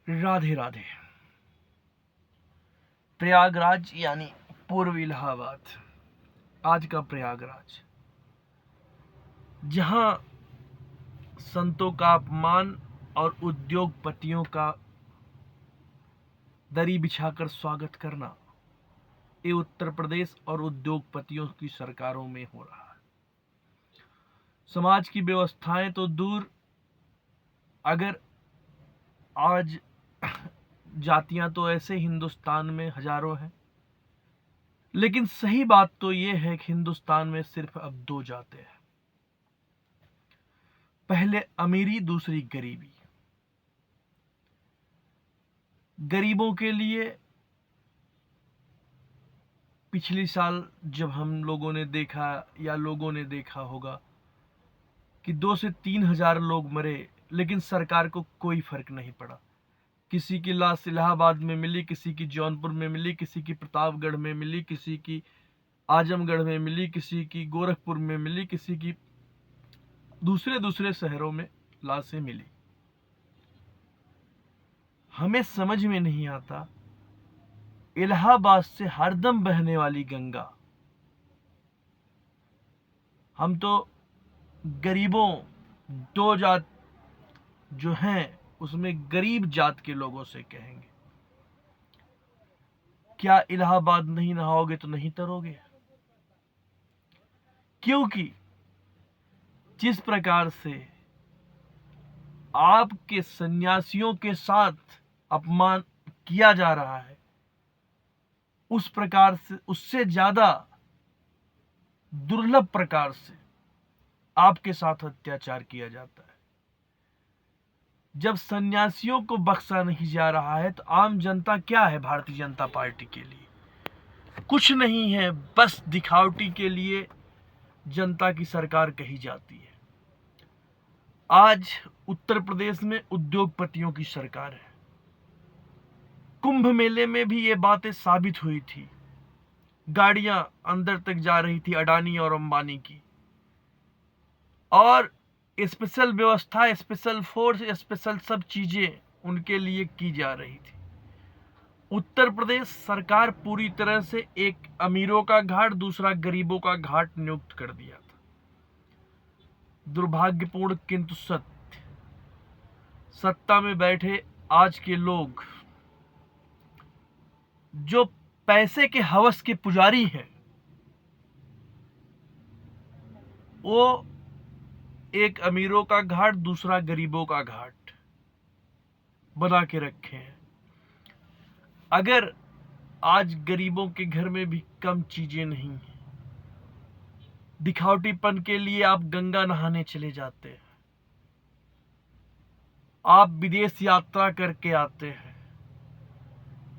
राधे राधे। प्रयागराज यानी पूर्व इलाहाबाद, आज का प्रयागराज, जहां संतों का अपमान और उद्योगपतियों का दरी बिछाकर स्वागत करना, ये उत्तर प्रदेश और उद्योगपतियों की सरकारों में हो रहा है। समाज की व्यवस्थाएं तो दूर, अगर आज जातियां तो ऐसे हिंदुस्तान में हजारों हैं, लेकिन सही बात तो यह है कि हिंदुस्तान में सिर्फ अब दो जातें हैं। पहले अमीरी, दूसरी गरीबी। गरीबों के लिए पिछले साल जब हम लोगों ने देखा या लोगों ने देखा होगा कि 2 से 3 हजार लोग मरे, लेकिन सरकार को कोई फर्क नहीं पड़ा। किसी की लाश इलाहाबाद में मिली, किसी की जौनपुर में मिली, किसी की प्रतापगढ़ में मिली, किसी की आजमगढ़ में मिली, किसी की गोरखपुर में मिली, किसी की दूसरे शहरों में लाशें मिली। हमें समझ में नहीं आता, इलाहाबाद से हरदम बहने वाली गंगा, हम तो गरीबों, दो जात जो हैं उसमें गरीब जात के लोगों से कहेंगे, क्या इलाहाबाद नहीं नहाओगे तो नहीं तरोगे? क्योंकि जिस प्रकार से आपके सन्यासियों के साथ अपमान किया जा रहा है, उस प्रकार से, उससे ज्यादा दुर्लभ प्रकार से आपके साथ अत्याचार किया जाता है। जब सन्यासियों को बख्शा नहीं जा रहा है, तो आम जनता क्या है भारतीय जनता पार्टी के लिए? कुछ नहीं है, बस दिखावटी के लिए जनता की सरकार कही जाती है। आज उत्तर प्रदेश में उद्योगपतियों की सरकार है। कुंभ मेले में भी ये बातें साबित हुई थी। गाड़ियां अंदर तक जा रही थी अडानी और अंबानी की, और स्पेशल व्यवस्था, स्पेशल फोर्स, स्पेशल सब चीजें उनके लिए की जा रही थी। उत्तर प्रदेश सरकार पूरी तरह से एक अमीरों का घाट, दूसरा गरीबों का घाट नियुक्त कर दिया था। दुर्भाग्यपूर्ण किंतु सत्य, सत्ता में बैठे आज के लोग जो पैसे के हवस के पुजारी हैं, वो एक अमीरों का घाट, दूसरा गरीबों का घाट बना के रखे हैं। अगर आज गरीबों के घर में भी कम चीजें नहीं हैं, दिखावटीपन के लिए आप गंगा नहाने चले जाते हैं, आप विदेश यात्रा करके आते हैं।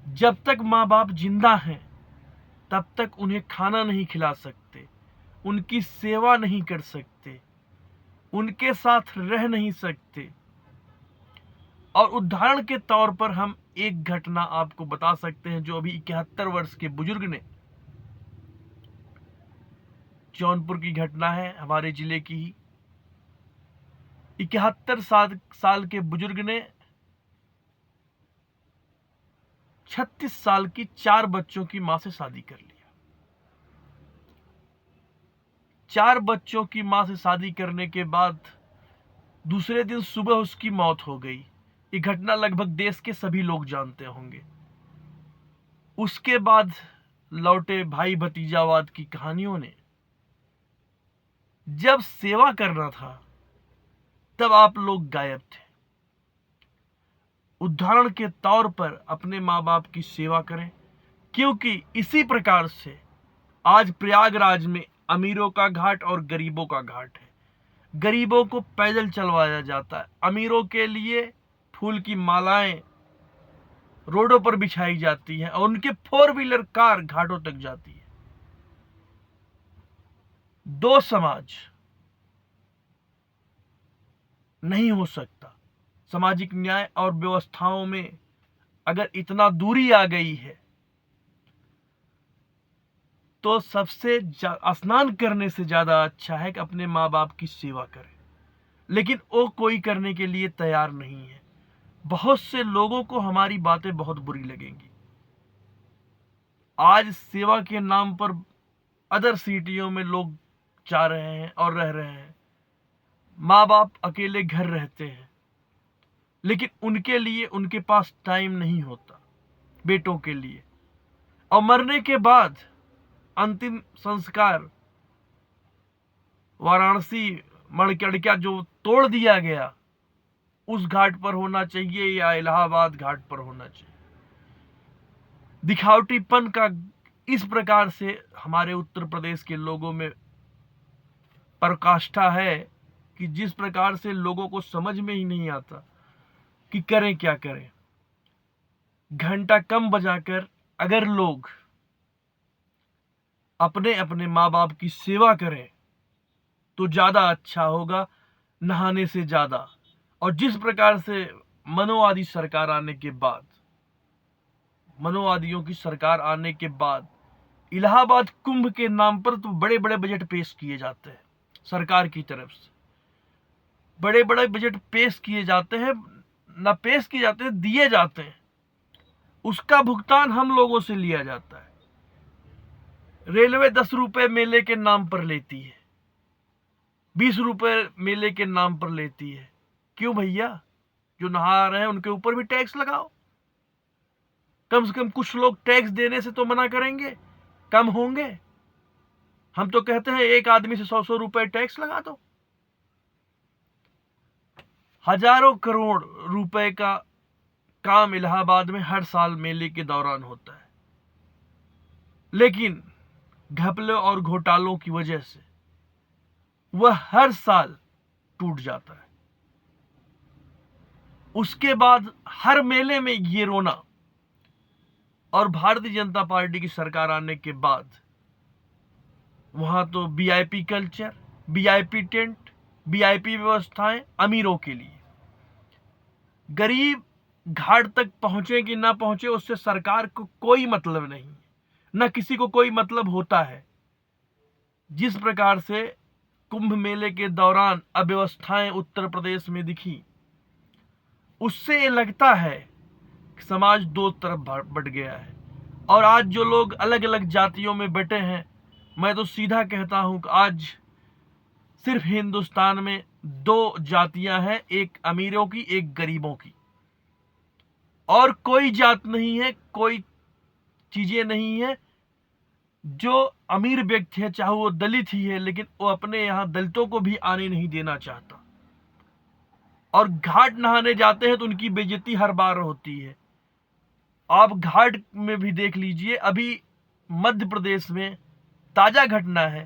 जब तक माँ बाप जिंदा हैं, तब तक उन्हें खाना नहीं खिला सकते, उनकी सेवा नहीं कर सकते, उनके साथ रह नहीं सकते। और उदाहरण के तौर पर हम एक घटना आपको बता सकते हैं, जो अभी 71 वर्ष के बुजुर्ग ने, जौनपुर की घटना है, हमारे जिले की ही। 71 साल के बुजुर्ग ने 36 साल की 4 बच्चों की मां से शादी कर लिया। 4 बच्चों की मां से शादी करने के बाद दूसरे दिन सुबह उसकी मौत हो गई। ये घटना लगभग देश के सभी लोग जानते होंगे। उसके बाद लौटे भाई भतीजावाद की कहानियों ने, जब सेवा करना था तब आप लोग गायब थे। उदाहरण के तौर पर अपने माँ बाप की सेवा करें, क्योंकि इसी प्रकार से आज प्रयागराज में अमीरों का घाट और गरीबों का घाट है। गरीबों को पैदल चलवाया जाता है, अमीरों के लिए फूल की मालाएं रोडों पर बिछाई जाती हैं, और उनके 4 व्हीलर कार घाटों तक जाती है। दो समाज नहीं हो सकता। सामाजिक न्याय और व्यवस्थाओं में अगर इतना दूरी आ गई है, तो सबसे स्नान करने से ज्यादा अच्छा है कि अपने माँ बाप की सेवा करें, लेकिन वो कोई करने के लिए तैयार नहीं है। बहुत से लोगों को हमारी बातें बहुत बुरी लगेंगी। आज सेवा के नाम पर अदर सिटियों में लोग जा रहे हैं और रह रहे हैं। माँ बाप अकेले घर रहते हैं, लेकिन उनके लिए उनके पास टाइम नहीं होता बेटों के लिए। और मरने के बाद अंतिम संस्कार वाराणसी मणिकर्णिका जो तोड़ दिया गया, उस घाट पर होना चाहिए या इलाहाबाद घाट पर होना चाहिए। दिखावटीपन का इस प्रकार से हमारे उत्तर प्रदेश के लोगों में पराकाष्ठा है कि जिस प्रकार से लोगों को समझ में ही नहीं आता कि करें क्या करें। घंटा कम बजाकर अगर लोग अपने अपने माँ बाप की सेवा करें तो ज्यादा अच्छा होगा नहाने से ज्यादा। और जिस प्रकार से मनोवादी सरकार आने के बाद, मनोवादियों की सरकार आने के बाद इलाहाबाद कुंभ के नाम पर तो बड़े बड़े बजट पेश किए जाते हैं। सरकार की तरफ से बड़े बड़े बजट पेश किए जाते हैं, ना पेश किए जाते हैं, दिए जाते हैं। उसका भुगतान हम लोगों से लिया जाता है। रेलवे 10 रुपए मेले के नाम पर लेती है, 20 रुपए मेले के नाम पर लेती है। क्यों भैया? जो नहा रहे हैं उनके ऊपर भी टैक्स लगाओ। कम से कम कुछ लोग टैक्स देने से तो मना करेंगे, कम होंगे। हम तो कहते हैं एक आदमी से 100-100 रुपए टैक्स लगा दो। हजारों करोड़ रुपए का काम इलाहाबाद में हर साल मेले के दौरान होता है, लेकिन घपले और घोटालों की वजह से वह हर साल टूट जाता है। उसके बाद हर मेले में ये रोना। और भारतीय जनता पार्टी की सरकार आने के बाद वहां तो VIP culture, VIP tent, VIP व्यवस्थाएं अमीरों के लिए। गरीब घाट तक पहुंचे कि ना पहुंचे उससे सरकार को कोई मतलब नहीं, न किसी को कोई मतलब होता है। जिस प्रकार से कुंभ मेले के दौरान अव्यवस्थाएं उत्तर प्रदेश में दिखी, उससे ये लगता है कि समाज दो तरफ बट गया है। और आज जो लोग अलग अलग जातियों में बटे हैं, मैं तो सीधा कहता हूं कि आज सिर्फ हिंदुस्तान में 2 जातियां हैं, एक अमीरों की, एक गरीबों की। और कोई जात नहीं है, कोई चीजें नहीं है। जो अमीर व्यक्ति है, चाहे वो दलित ही है, लेकिन वो अपने यहां दलितों को भी आने नहीं देना चाहता। और घाट नहाने जाते हैं तो उनकी बेइज्जती हर बार होती है। आप घाट में भी देख लीजिए, अभी मध्य प्रदेश में ताजा घटना है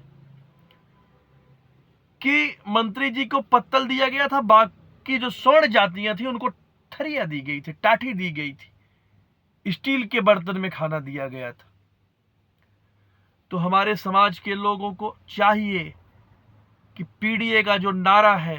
कि मंत्री जी को पत्तल दिया गया था, बाकी जो स्वर्ण जातियां थी उनको थरिया दी गई थी, टाठी दी गई थी, स्टील के बर्तन में खाना दिया गया था। तो हमारे समाज के लोगों को चाहिए कि पीडीए का जो नारा है